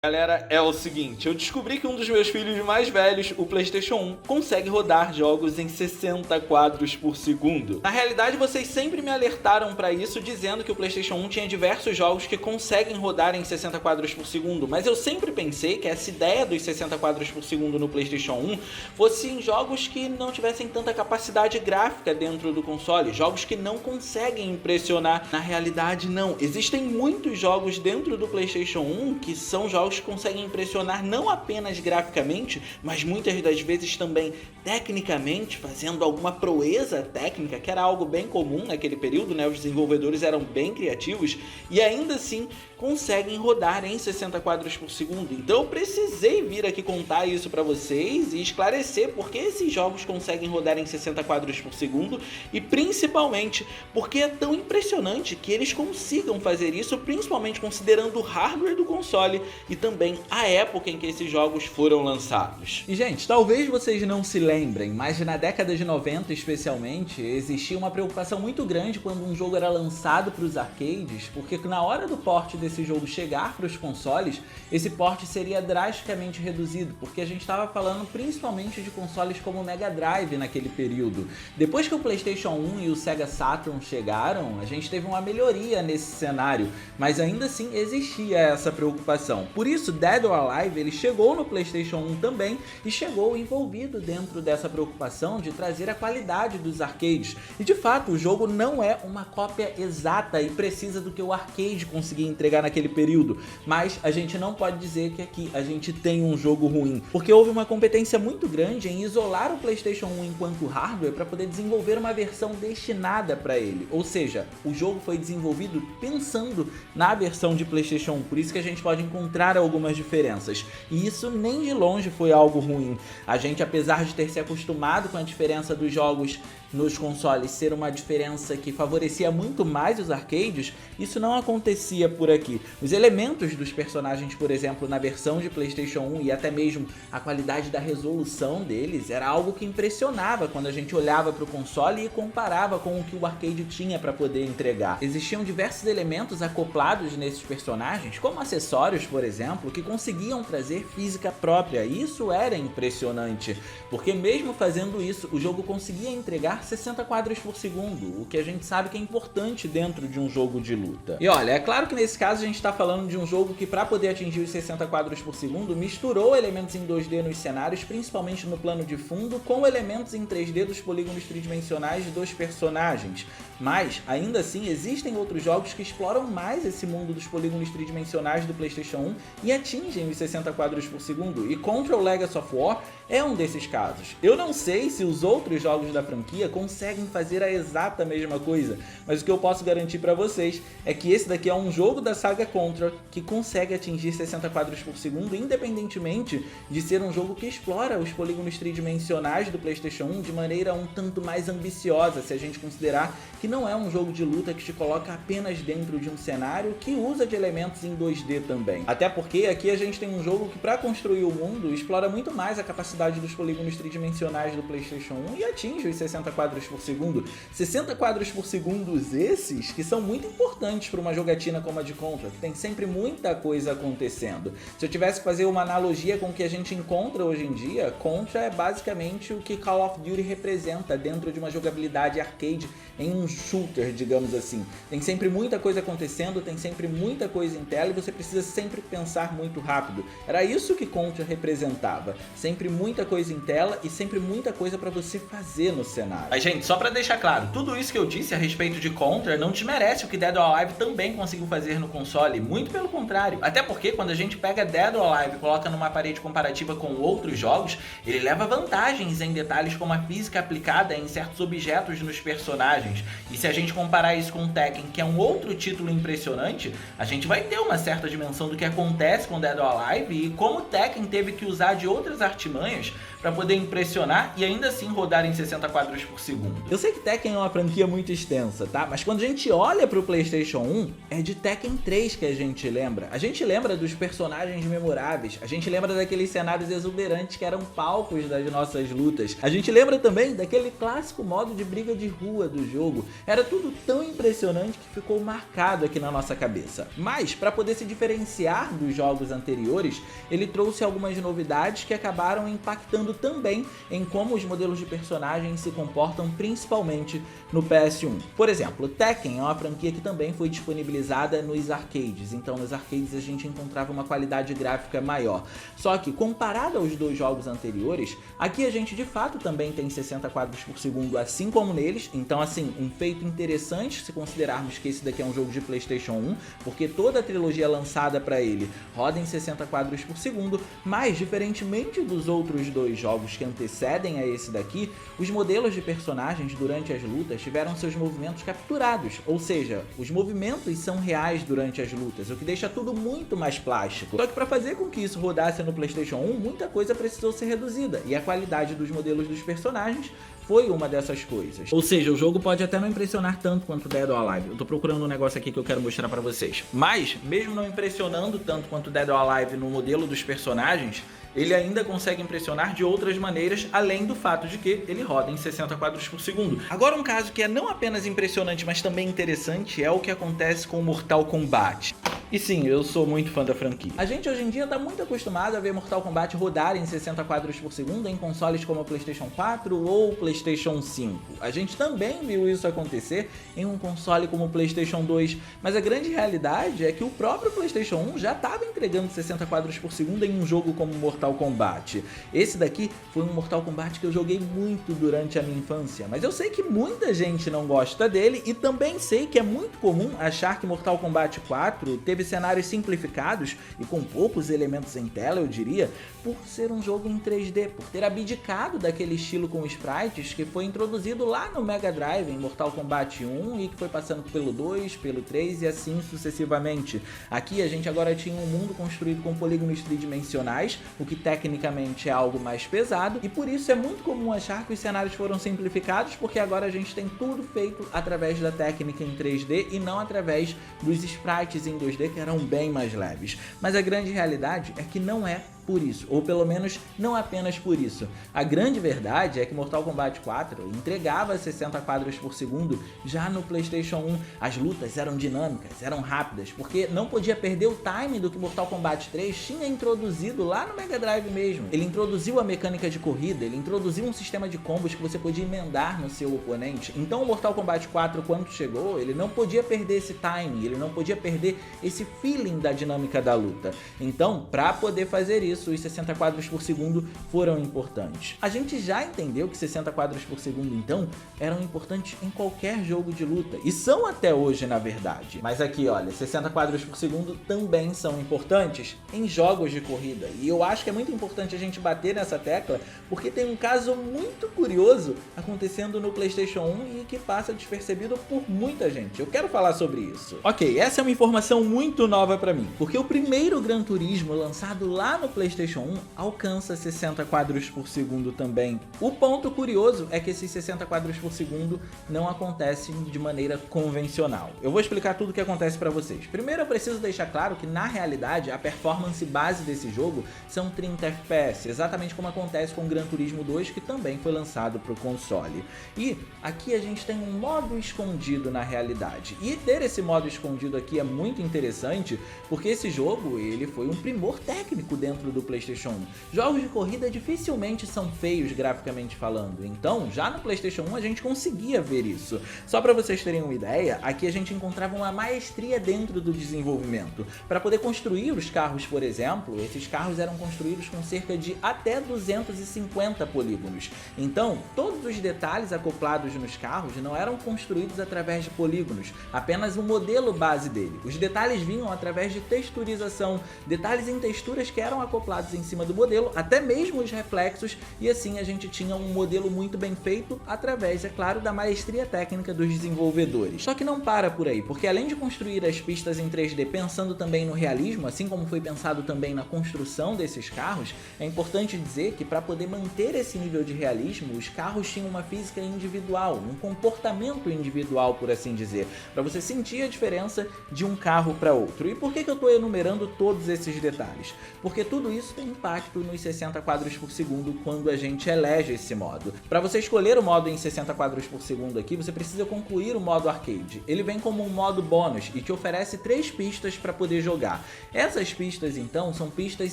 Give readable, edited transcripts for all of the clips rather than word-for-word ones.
Galera, é o seguinte, eu descobri que um dos meus filhos mais velhos, o PlayStation 1, consegue rodar jogos em 60 quadros por segundo. Na realidade, vocês sempre me alertaram pra isso, dizendo que o PlayStation 1 tinha diversos jogos que conseguem rodar em 60 quadros por segundo, mas eu sempre pensei que essa ideia dos 60 quadros por segundo no PlayStation 1 fosse em jogos que não tivessem tanta capacidade gráfica dentro do console, jogos que não conseguem impressionar. Na realidade, não. Existem muitos jogos dentro do PlayStation 1 que são jogos que conseguem impressionar não apenas graficamente, mas muitas das vezes também tecnicamente, fazendo alguma proeza técnica, que era algo bem comum naquele período, né? Os desenvolvedores eram bem criativos e ainda assim conseguem rodar em 60 quadros por segundo. Então eu precisei vir aqui contar isso para vocês e esclarecer por que esses jogos conseguem rodar em 60 quadros por segundo e principalmente porque é tão impressionante que eles consigam fazer isso, principalmente considerando o hardware do console e também a época em que esses jogos foram lançados. E gente, talvez vocês não se lembrem, mas na década de 90 especialmente, existia uma preocupação muito grande quando um jogo era lançado para os arcades, porque na hora do port desse jogo chegar para os consoles, esse port seria drasticamente reduzido, porque a gente estava falando principalmente de consoles como o Mega Drive naquele período. Depois que o PlayStation 1 e o Sega Saturn chegaram, a gente teve uma melhoria nesse cenário, mas ainda assim existia essa preocupação. Por isso, Dead or Alive ele chegou no PlayStation 1 também e chegou envolvido dentro dessa preocupação de trazer a qualidade dos arcades. E de fato, o jogo não é uma cópia exata e precisa do que o arcade conseguia entregar naquele período, mas a gente não pode dizer que aqui a gente tem um jogo ruim, porque houve uma competência muito grande em isolar o PlayStation 1 enquanto hardware para poder desenvolver uma versão destinada para ele. Ou seja, o jogo foi desenvolvido pensando na versão de PlayStation 1, por isso que a gente pode encontrar algumas diferenças. E isso nem de longe foi algo ruim. A gente, apesar de ter se acostumado com a diferença dos jogos nos consoles ser uma diferença que favorecia muito mais os arcades, isso não acontecia por aqui. Os elementos dos personagens, por exemplo, na versão de PlayStation 1 e até mesmo a qualidade da resolução deles era algo que impressionava quando a gente olhava para o console e comparava com o que o arcade tinha para poder entregar. Existiam diversos elementos acoplados nesses personagens, como acessórios, por exemplo, que conseguiam trazer física própria. Isso era impressionante, porque mesmo fazendo isso, o jogo conseguia entregar 60 quadros por segundo, o que a gente sabe que é importante dentro de um jogo de luta. E olha, é claro que nesse caso a gente está falando de um jogo que, para poder atingir os 60 quadros por segundo, misturou elementos em 2D nos cenários, principalmente no plano de fundo, com elementos em 3D dos polígonos tridimensionais dos personagens. Mas, ainda assim, existem outros jogos que exploram mais esse mundo dos polígonos tridimensionais do PlayStation 1 e atingem os 60 quadros por segundo, e Control Legacy of War é um desses casos. Eu não sei se os outros jogos da franquia conseguem fazer a exata mesma coisa, mas o que eu posso garantir para vocês é que esse daqui é um jogo da saga Contra que consegue atingir 60 quadros por segundo, independentemente de ser um jogo que explora os polígonos tridimensionais do PlayStation 1 de maneira um tanto mais ambiciosa, se a gente considerar que não é um jogo de luta que te coloca apenas dentro de um cenário, que usa de elementos em 2D também. Até porque aqui a gente tem um jogo que, para construir o mundo, explora muito mais a capacidade dos polígonos tridimensionais do PlayStation 1 e atinge os 60 quadros por segundo. 60 quadros por segundo esses que são muito importantes para uma jogatina como a de Contra, que tem sempre muita coisa acontecendo. Se eu tivesse que fazer uma analogia com o que a gente encontra hoje em dia, Contra é basicamente o que Call of Duty representa dentro de uma jogabilidade arcade em um shooter, digamos assim. Tem sempre muita coisa acontecendo, tem sempre muita coisa em tela e você precisa sempre pensar muito rápido. Era isso que Contra representava. Sempre muita coisa em tela e sempre muita coisa para você fazer no cenário. Mas gente, só para deixar claro, tudo isso que eu disse a respeito de Contra não desmerece o que Dead or Alive também conseguiu fazer no console, muito pelo contrário. Até porque quando a gente pega Dead or Alive e coloca numa parede comparativa com outros jogos, ele leva vantagens em detalhes como a física aplicada em certos objetos nos personagens. E se a gente comparar isso com Tekken, que é um outro título impressionante, a gente vai ter uma certa dimensão do que acontece com Dead or Alive e como Tekken teve que usar de outras artimanhas para poder impressionar e ainda assim rodar em 60 quadros por segundo. Eu sei que Tekken é uma franquia muito extensa, tá? Mas quando a gente olha pro PlayStation 1, é de Tekken 3 que a gente lembra. A gente lembra dos personagens memoráveis, a gente lembra daqueles cenários exuberantes que eram palcos das nossas lutas. A gente lembra também daquele clássico modo de briga de rua do jogo. Era tudo tão impressionante que ficou marcado aqui na nossa cabeça. Mas, para poder se diferenciar dos jogos anteriores, ele trouxe algumas novidades que acabaram impactando também em como os modelos de personagens se comportam, principalmente no PS1. Por exemplo, Tekken é uma franquia que também foi disponibilizada nos arcades, então nos arcades a gente encontrava uma qualidade gráfica maior. Só que, comparado aos dois jogos anteriores, aqui a gente de fato também tem 60 quadros por segundo, assim como neles, então assim, um feito interessante se considerarmos que esse daqui é um jogo de PlayStation 1, porque toda a trilogia lançada para ele roda em 60 quadros por segundo, mas diferentemente dos outros dois jogos que antecedem a esse daqui, os modelos de personagens durante as lutas tiveram seus movimentos capturados, ou seja, os movimentos são reais durante as lutas, o que deixa tudo muito mais plástico. Só que para fazer com que isso rodasse no PlayStation 1, muita coisa precisou ser reduzida, e a qualidade dos modelos dos personagens foi uma dessas coisas. Ou seja, o jogo pode até não impressionar tanto quanto Dead or Alive. Eu tô procurando um negócio aqui que eu quero mostrar pra vocês. Mas, mesmo não impressionando tanto quanto Dead or Alive no modelo dos personagens, ele ainda consegue impressionar de outras maneiras, além do fato de que ele roda em 60 quadros por segundo. Agora, um caso que é não apenas impressionante, mas também interessante, é o que acontece com Mortal Kombat. E sim, eu sou muito fã da franquia. A gente hoje em dia está muito acostumado a ver Mortal Kombat rodar em 60 quadros por segundo em consoles como o PlayStation 4 ou o PlayStation 5. A gente também viu isso acontecer em um console como o PlayStation 2, mas a grande realidade é que o próprio PlayStation 1 já estava entregando 60 quadros por segundo em um jogo como Mortal Kombat. Esse daqui foi um Mortal Kombat que eu joguei muito durante a minha infância, mas eu sei que muita gente não gosta dele e também sei que é muito comum achar que Mortal Kombat 4 teve cenários simplificados e com poucos elementos em tela, eu diria, por ser um jogo em 3D, por ter abdicado daquele estilo com sprites que foi introduzido lá no Mega Drive em Mortal Kombat 1 e que foi passando pelo 2, pelo 3 e assim sucessivamente. Aqui a gente agora tinha um mundo construído com polígonos tridimensionais, o que tecnicamente é algo mais pesado, e por isso é muito comum achar que os cenários foram simplificados, porque agora a gente tem tudo feito através da técnica em 3D e não através dos sprites em 2D, que eram bem mais leves. Mas a grande realidade é que não é por isso, ou pelo menos não apenas por isso. A grande verdade é que Mortal Kombat 4 entregava 60 quadros por segundo já no PlayStation 1. As lutas eram dinâmicas, eram rápidas, porque não podia perder o time do que Mortal Kombat 3 tinha introduzido lá no Mega Drive mesmo. Ele introduziu a mecânica de corrida, ele introduziu um sistema de combos que você podia emendar no seu oponente. Então o Mortal Kombat 4, quando chegou, ele não podia perder esse time, ele não podia perder esse feeling da dinâmica da luta. Então, para poder fazer isso, os 60 quadros por segundo foram importantes. A gente já entendeu que 60 quadros por segundo, então, eram importantes em qualquer jogo de luta, e são até hoje, na verdade. Mas aqui, olha, 60 quadros por segundo também são importantes em jogos de corrida, e eu acho que é muito importante a gente bater nessa tecla, porque tem um caso muito curioso acontecendo no PlayStation 1 e que passa despercebido por muita gente. Eu quero falar sobre isso. Ok, essa é uma informação muito nova pra mim, porque o primeiro Gran Turismo lançado lá no PlayStation 1 alcança 60 quadros por segundo também. O ponto curioso é que esses 60 quadros por segundo não acontecem de maneira convencional. Eu vou explicar tudo o que acontece para vocês. Primeiro eu preciso deixar claro que na realidade a performance base desse jogo são 30 FPS, exatamente como acontece com o Gran Turismo 2, que também foi lançado para o console. E aqui a gente tem um modo escondido na realidade. E ter esse modo escondido aqui é muito interessante, porque esse jogo ele foi um primor técnico dentro do PlayStation 1. Jogos de corrida dificilmente são feios graficamente falando, então já no PlayStation 1 a gente conseguia ver isso. Só para vocês terem uma ideia, aqui a gente encontrava uma maestria dentro do desenvolvimento. Para poder construir os carros, por exemplo, esses carros eram construídos com cerca de até 250 polígonos. Então, todos os detalhes acoplados nos carros não eram construídos através de polígonos, apenas o modelo base dele. Os detalhes vinham através de texturização, detalhes em texturas que eram acoplados acoplados em cima do modelo, até mesmo os reflexos, e assim a gente tinha um modelo muito bem feito através, é claro, da maestria técnica dos desenvolvedores. Só que não para por aí, porque além de construir as pistas em 3D pensando também no realismo, assim como foi pensado também na construção desses carros, é importante dizer que para poder manter esse nível de realismo, os carros tinham uma física individual, um comportamento individual, por assim dizer, para você sentir a diferença de um carro para outro. E por que eu estou enumerando todos esses detalhes? Porque tudo isso tem impacto nos 60 quadros por segundo quando a gente elege esse modo. Para você escolher o modo em 60 quadros por segundo aqui, você precisa concluir o modo arcade. Ele vem como um modo bônus e te oferece 3 pistas para poder jogar. Essas pistas então são pistas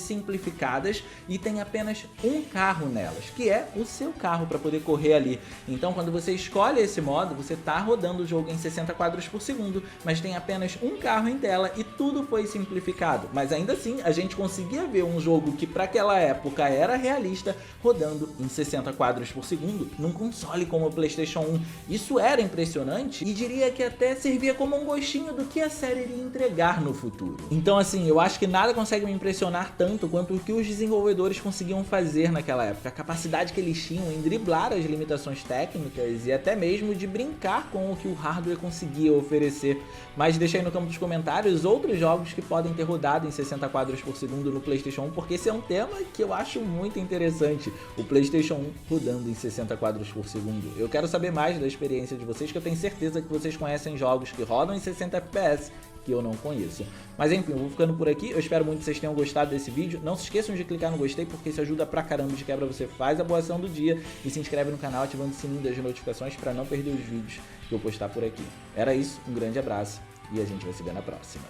simplificadas e tem apenas um carro nelas, que é o seu carro para poder correr ali. Então quando você escolhe esse modo, você está rodando o jogo em 60 quadros por segundo, mas tem apenas um carro em tela e tudo foi simplificado. Mas ainda assim, a gente conseguia ver um jogo que para aquela época era realista, rodando em 60 quadros por segundo num console como o PlayStation 1. Isso era impressionante e diria que até servia como um gostinho do que a série iria entregar no futuro. Então assim, eu acho que nada consegue me impressionar tanto quanto o que os desenvolvedores conseguiam fazer naquela época. A capacidade que eles tinham em driblar as limitações técnicas e até mesmo de brincar com o que o hardware conseguia oferecer. Mas deixa aí no campo dos comentários outros jogos que podem ter rodado em 60 quadros por segundo no PlayStation 1, porque esse é um tema que eu acho muito interessante, o PlayStation 1 rodando em 60 quadros por segundo. Eu quero saber mais da experiência de vocês, que eu tenho certeza que vocês conhecem jogos que rodam em 60 FPS que eu não conheço. Mas enfim, eu vou ficando por aqui, eu espero muito que vocês tenham gostado desse vídeo. Não se esqueçam de clicar no gostei, porque isso ajuda pra caramba. De quebra você faz a boa ação do dia e se inscreve no canal ativando o sininho das notificações para não perder os vídeos que eu postar por aqui. Era isso, um grande abraço e a gente vai se ver na próxima.